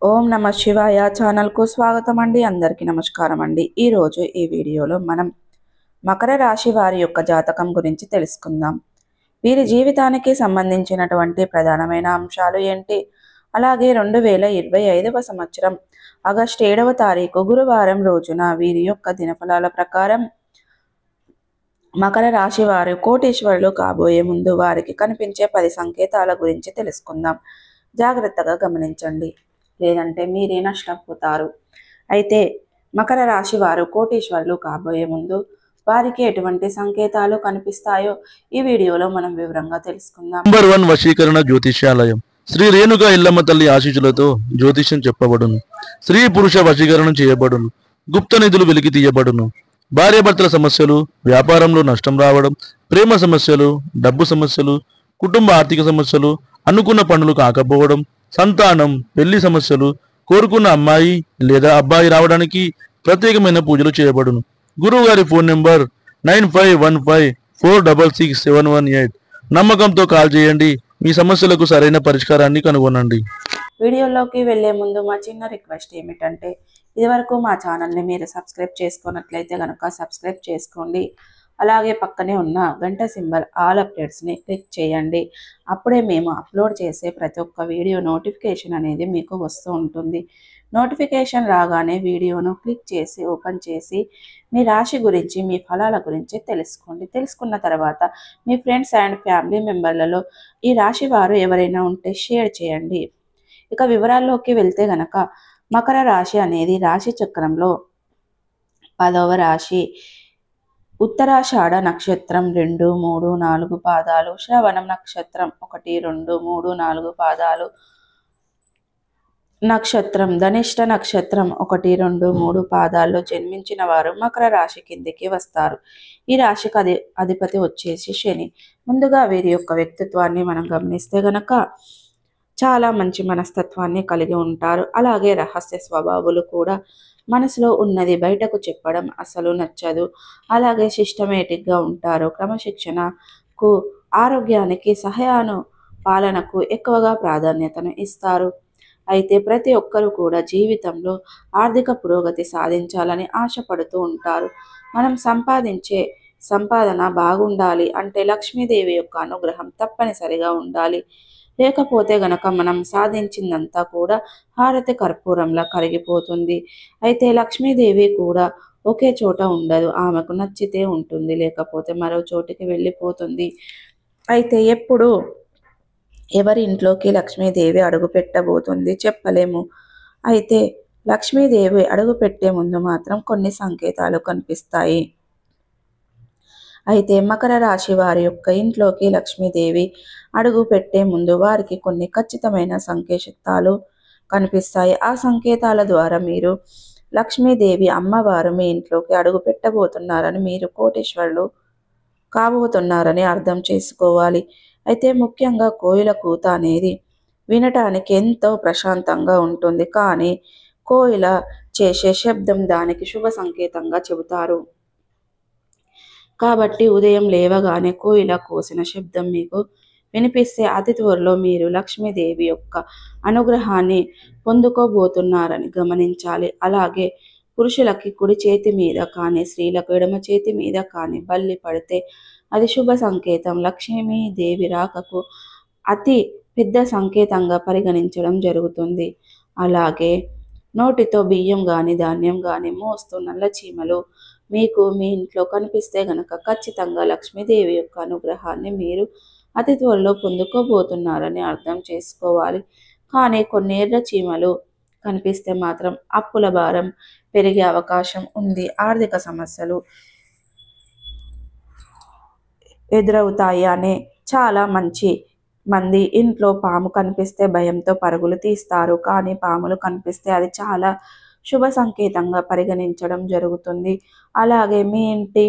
ఓం నమ శివాయ ఛానల్కు స్వాగతం అండి. అందరికీ నమస్కారం అండి. ఈరోజు ఈ వీడియోలో మనం మకర రాశి వారి యొక్క జాతకం గురించి తెలుసుకుందాం. వీరి జీవితానికి సంబంధించినటువంటి ప్రధానమైన అంశాలు ఏంటి, అలాగే 2025వ సంవత్సరం ఆగస్టు 7వ తారీఖు గురువారం రోజున వీరి యొక్క దినఫలాల ప్రకారం మకర రాశి వారు కోటీశ్వరులు కాబోయే ముందు వారికి కనిపించే 10 సంకేతాల గురించి తెలుసుకుందాం. జాగ్రత్తగా గమనించండి, లేదంటే మీరే నష్టపోతారు. అయితే మకర రాశి వారు కోటీశ్వరులు కాబోయే ముందు వారికి ఎటువంటి సంకేతాలు కనిపిస్తాయో ఈ వీడియోలో మనం వివరంగా తెలుసుకుందాం. నంబర్ 1 వశీకరణ జ్యోతిష్యాలయం. శ్రీ రేణుక ఇల్లమ్మ తల్లి ఆశీస్సులతో జ్యోతిష్యం చెప్పబడును. స్త్రీ పురుష వశీకరణం చేయబడును. గుప్త నిధులు వెలికి తీయబడును. భార్యాభర్తల సమస్యలు, వ్యాపారంలో నష్టం రావడం, ప్రేమ సమస్యలు, డబ్బు సమస్యలు, కుటుంబ ఆర్థిక సమస్యలు, అనుకున్న పనులు కాకపోవడం, సంతానం, పెళ్లి సమస్యలు, కోరుకున్న అమ్మాయి లేదా అబ్బాయి రావడానికి ప్రత్యేకమైన పూజలు చేయబడును. గురువు గారి ఫోన్ నెంబర్ 9515466718. నమ్మకంతో కాల్ చేయండి. మీ సమస్యలకు సరైన పరిష్కారాన్ని కనుగొనండి. వీడియోలోకి వెళ్లే ముందు మా చిన్న రిక్వెస్ట్ ఏమిటంటే, ఇదివరకు మా ఛానల్ని మీరు సబ్స్క్రైబ్ చేసుకున్నట్లయితే కనుక సబ్స్క్రైబ్ చేసుకోండి. అలాగే పక్కనే ఉన్న గంట సింబల్ ఆల్ అప్డేట్స్ని క్లిక్ చేయండి. అప్పుడే మేము అప్లోడ్ చేసే ప్రతి ఒక్క వీడియో నోటిఫికేషన్ అనేది మీకు వస్తూ ఉంటుంది. నోటిఫికేషన్ రాగానే వీడియోను క్లిక్ చేసి ఓపెన్ చేసి మీ రాశి గురించి, మీ ఫలాల గురించి తెలుసుకోండి. తెలుసుకున్న తర్వాత మీ ఫ్రెండ్స్ అండ్ ఫ్యామిలీ మెంబర్లలో ఈ రాశి వారు ఎవరైనా ఉంటే షేర్ చేయండి. ఇక వివరాల్లోకి వెళ్తే గనక మకర రాశి అనేది రాశి చక్రంలో 10వ రాశి. ఉత్తరాషాఢ నక్షత్రం 2, 3, 4 పాదాలు, శ్రవణం నక్షత్రం 1, 2, 3, 4 పాదాలు నక్షత్రం, ధనిష్ట నక్షత్రం 1, 2, 3 పాదాల్లో జన్మించిన వారు మకర రాశి కిందికి వస్తారు. ఈ రాశికి అధిపతి వచ్చేసి శని. ముందుగా వీరి యొక్క వ్యక్తిత్వాన్ని మనం గమనిస్తే గనక చాలా మంచి మనస్తత్వాన్ని కలిగి ఉంటారు. అలాగే రహస్య స్వభావాలు కూడా. మనసులో ఉన్నది బయటకు చెప్పడం అసలు నచ్చదు. అలాగే సిస్టమేటిక్గా ఉంటారు. క్రమశిక్షణకు, ఆరోగ్యానికి, సహాయాను పాలనకు ఎక్కువగా ప్రాధాన్యతను ఇస్తారు. అయితే ప్రతి ఒక్కరూ కూడా జీవితంలో ఆర్థిక పురోగతి సాధించాలని ఆశపడుతూ ఉంటారు. మనం సంపాదించే సంపాదన బాగుండాలి అంటే లక్ష్మీదేవి యొక్క అనుగ్రహం తప్పనిసరిగా ఉండాలి. లేకపోతే గనక మనం సాధించిందంతా కూడా హారతి కర్పూరంలా కరిగిపోతుంది. అయితే లక్ష్మీదేవి కూడా ఒకే చోట ఉండదు. ఆమెకు నచ్చితే ఉంటుంది, లేకపోతే మరో చోటికి వెళ్ళిపోతుంది. అయితే ఎప్పుడు ఎవరి ఇంట్లోకి లక్ష్మీదేవి అడుగు పెట్టబోతుంది చెప్పలేము. అయితే లక్ష్మీదేవి అడుగు పెట్టే ముందు మాత్రం కొన్ని సంకేతాలు కనిపిస్తాయి. అయితే మకర రాశి వారి యొక్క ఇంట్లోకి లక్ష్మీదేవి అడుగు పెట్టే ముందు వారికి కొన్ని ఖచ్చితమైన సంకేతాలు కనిపిస్తాయి. ఆ సంకేతాల ద్వారా మీరు లక్ష్మీదేవి అమ్మవారు మీ ఇంట్లోకి అడుగు పెట్టబోతున్నారని, మీరు కోటీశ్వరులు కాబోతున్నారని అర్థం చేసుకోవాలి. అయితే ముఖ్యంగా కోయిల కూత అనేది వినటానికి ఎంతో ప్రశాంతంగా ఉంటుంది, కానీ కోయిల చేసే శబ్దం దానికి శుభ సంకేతంగా చెబుతారు. కాబట్టి ఉదయం లేవగానే కోయిల కోసిన శబ్దం మీకు వినిపిస్తే అతి త్వరలో మీరు లక్ష్మీదేవి యొక్క అనుగ్రహాన్ని పొందుకోబోతున్నారని గమనించాలి. అలాగే పురుషులకి కుడి చేతి మీద కానీ, స్త్రీలకు ఎడమ చేతి మీద కానీ బల్లి పడితే అది శుభ సంకేతం. లక్ష్మీదేవి రాకకు అతి పెద్ద సంకేతంగా పరిగణించడం జరుగుతుంది. అలాగే నోటితో బియ్యం కానీ, ధాన్యం కానీ మోస్తూ నల్ల చీమలు మీకు మీ ఇంట్లో కనిపిస్తే గనక ఖచ్చితంగా లక్ష్మీదేవి యొక్క అనుగ్రహాన్ని మీరు అతి త్వరలో పొందుకోబోతున్నారని అర్థం చేసుకోవాలి. కానీ కొన్ని ఎర్ర చీమలు కనిపిస్తే మాత్రం అప్పుల భారం పెరిగే అవకాశం ఉంది. ఆర్థిక సమస్యలు ఎదురవుతాయి అనే చాలా మంది ఇంట్లో పాము కనిపిస్తే భయంతో పరుగులు తీస్తారు. కానీ పాములు కనిపిస్తే అది చాలా శుభ సంకేతంగా పరిగణించడం జరుగుతుంది. అలాగే మీ ఇంటి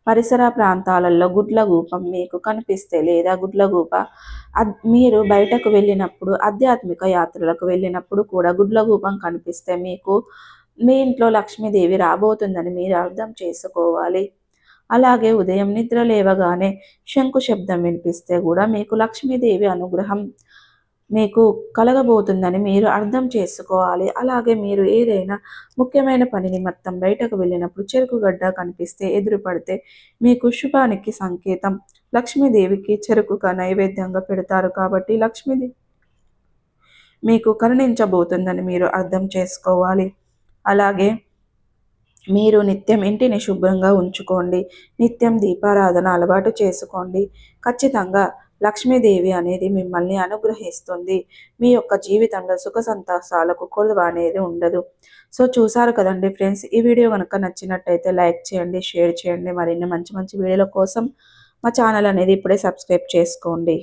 పరిసర ప్రాంతాలలో గుడ్లగూపం మీకు కనిపిస్తే, లేదా గుడ్లగూప మీరు బయటకు వెళ్ళినప్పుడు, ఆధ్యాత్మిక యాత్రలకు వెళ్ళినప్పుడు కూడా గుడ్లగూపం కనిపిస్తే మీకు మీ ఇంట్లో లక్ష్మీదేవి రాబోతుందని మీరు అర్థం చేసుకోవాలి. అలాగే ఉదయం నిద్ర లేవగానే శంకు శబ్దం వినిపిస్తే కూడా మీకు లక్ష్మీదేవి అనుగ్రహం మీకు కలగబోతుందని మీరు అర్థం చేసుకోవాలి. అలాగే మీరు ఏదైనా ముఖ్యమైన పని నిమిత్తం బయటకు వెళ్ళినప్పుడు చెరుకు గడ్డ కనిపిస్తే ఎదురుపడితే మీకు శుభానికి సంకేతం. లక్ష్మీదేవికి చెరుకుగా నైవేద్యంగా పెడతారు కాబట్టి లక్ష్మీదేవి మీకు కరుణించబోతుందని మీరు అర్థం చేసుకోవాలి. అలాగే మీరు నిత్యం ఇంటిని శుభ్రంగా ఉంచుకోండి. నిత్యం దీపారాధన అలవాటు చేసుకోండి. ఖచ్చితంగా లక్ష్మీదేవి అనేది మిమ్మల్ని అనుగ్రహిస్తుంది. మీ యొక్క జీవితంలో సుఖ సంతోషాలకు కొలువ అనేది ఉండదు. సో చూసారు కదండి ఫ్రెండ్స్, ఈ వీడియో కనుక నచ్చినట్టయితే లైక్ చేయండి, షేర్ చేయండి. మరిన్ని మంచి మంచి వీడియోల కోసం మా ఛానల్ అనేది ఇప్పుడే సబ్స్క్రైబ్ చేసుకోండి.